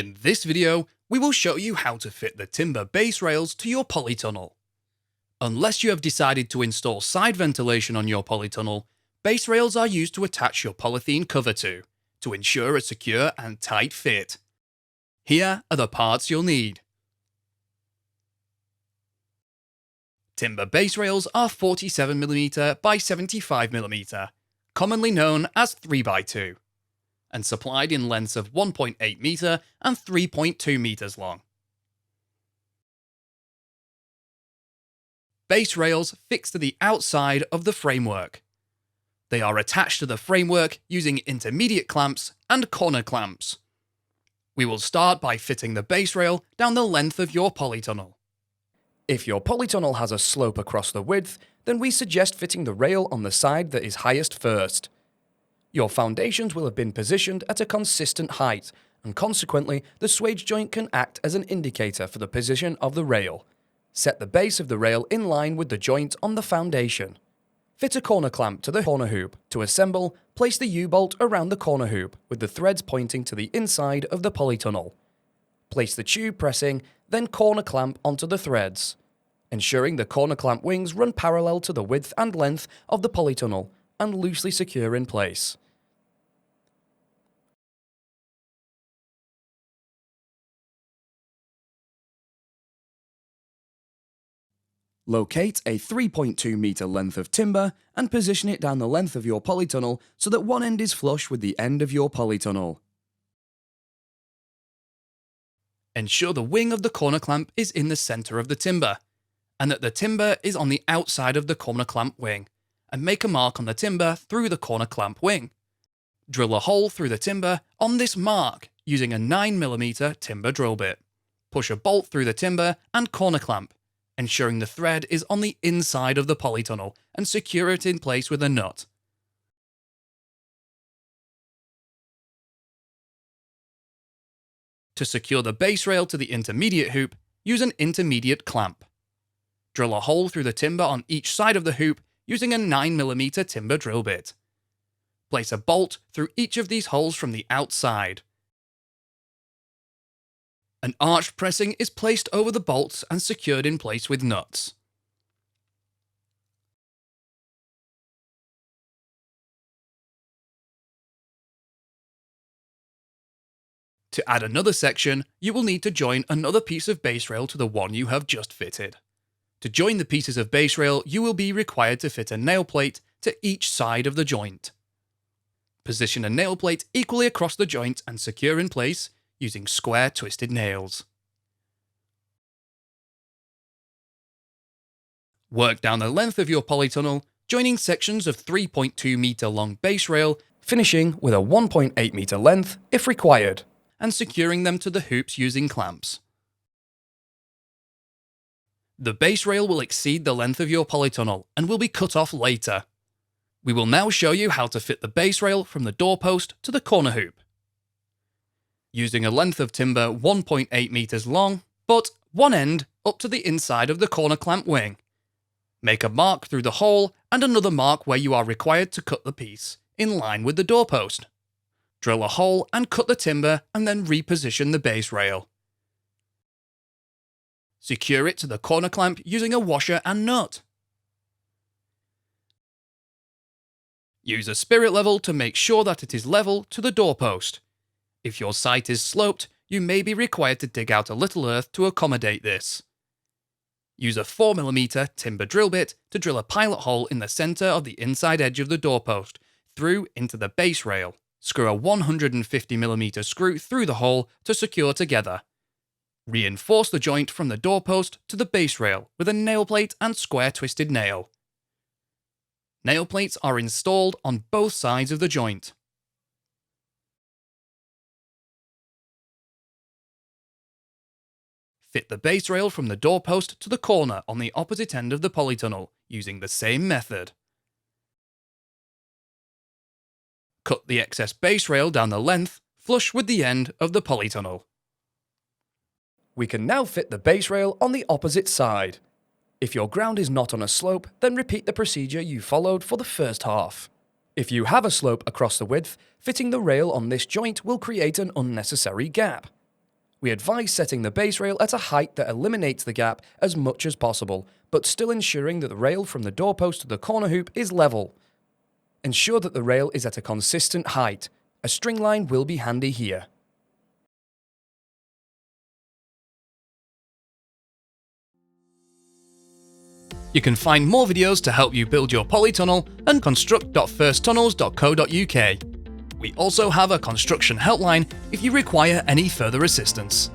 In this video, we will show you how to fit the timber base rails to your polytunnel. Unless you have decided to install side ventilation on your polytunnel, base rails are used to attach your polythene cover to ensure a secure and tight fit. Here are the parts you'll need. Timber base rails are 47mm by 75mm, commonly known as 3x2, and supplied in lengths of 1.8 metre and 3.2 metres long. Base rails fixed to the outside of the framework. They are attached to the framework using intermediate clamps and corner clamps. We will start by fitting the base rail down the length of your polytunnel. If your polytunnel has a slope across the width, then we suggest fitting the rail on the side that is highest first. Your foundations will have been positioned at a consistent height, and consequently, the swage joint can act as an indicator for the position of the rail. Set the base of the rail in line with the joint on the foundation. Fit a corner clamp to the corner hoop. To assemble, place the U-bolt around the corner hoop, with the threads pointing to the inside of the polytunnel. Place the tube pressing, then corner clamp onto the threads, ensuring the corner clamp wings run parallel to the width and length of the polytunnel and loosely secure in place. Locate a 3.2 metre length of timber and position it down the length of your polytunnel so that one end is flush with the end of your polytunnel. Ensure the wing of the corner clamp is in the centre of the timber, and that the timber is on the outside of the corner clamp wing, and make a mark on the timber through the corner clamp wing. Drill a hole through the timber on this mark using a 9mm timber drill bit. Push a bolt through the timber and corner clamp, ensuring the thread is on the inside of the polytunnel, and secure it in place with a nut. To secure the base rail to the intermediate hoop, use an intermediate clamp. Drill a hole through the timber on each side of the hoop using a 9mm timber drill bit. Place a bolt through each of these holes from the outside. An arched pressing is placed over the bolts and secured in place with nuts. To add another section, you will need to join another piece of base rail to the one you have just fitted. To join the pieces of base rail, you will be required to fit a nail plate to each side of the joint. Position a nail plate equally across the joint and secure in place using square twisted nails. Work down the length of your polytunnel, joining sections of 3.2 metre long base rail, Finishing with a 1.8 metre length if required, and securing them to the hoops using clamps. The base rail will exceed the length of your polytunnel and will be cut off later. We will now show you how to fit the base rail from the doorpost to the corner hoop. Using a length of timber 1.8 metres long, but one end up to the inside of the corner clamp wing. Make a mark through the hole and another mark where you are required to cut the piece, in line with the doorpost. Drill a hole and cut the timber and then reposition the base rail. Secure it to the corner clamp using a washer and nut. Use a spirit level to make sure that it is level to the doorpost. If your site is sloped, you may be required to dig out a little earth to accommodate this. Use a 4mm timber drill bit to drill a pilot hole in the centre of the inside edge of the doorpost, through into the base rail. Screw a 150mm screw through the hole to secure together. Reinforce the joint from the doorpost to the base rail with a nail plate and square twisted nail. Nail plates are installed on both sides of the joint. Fit the base rail from the doorpost to the corner on the opposite end of the polytunnel using the same method. Cut the excess base rail down the length, flush with the end of the polytunnel. We can now fit the base rail on the opposite side. If your ground is not on a slope, then repeat the procedure you followed for the first half. If you have a slope across the width, fitting the rail on this joint will create an unnecessary gap. We advise setting the base rail at a height that eliminates the gap as much as possible, but still ensuring that the rail from the doorpost to the corner hoop is level. Ensure that the rail is at a consistent height. A string line will be handy here. You can find more videos to help you build your polytunnel and construct.firsttunnels.co.uk. We also have a construction helpline if you require any further assistance.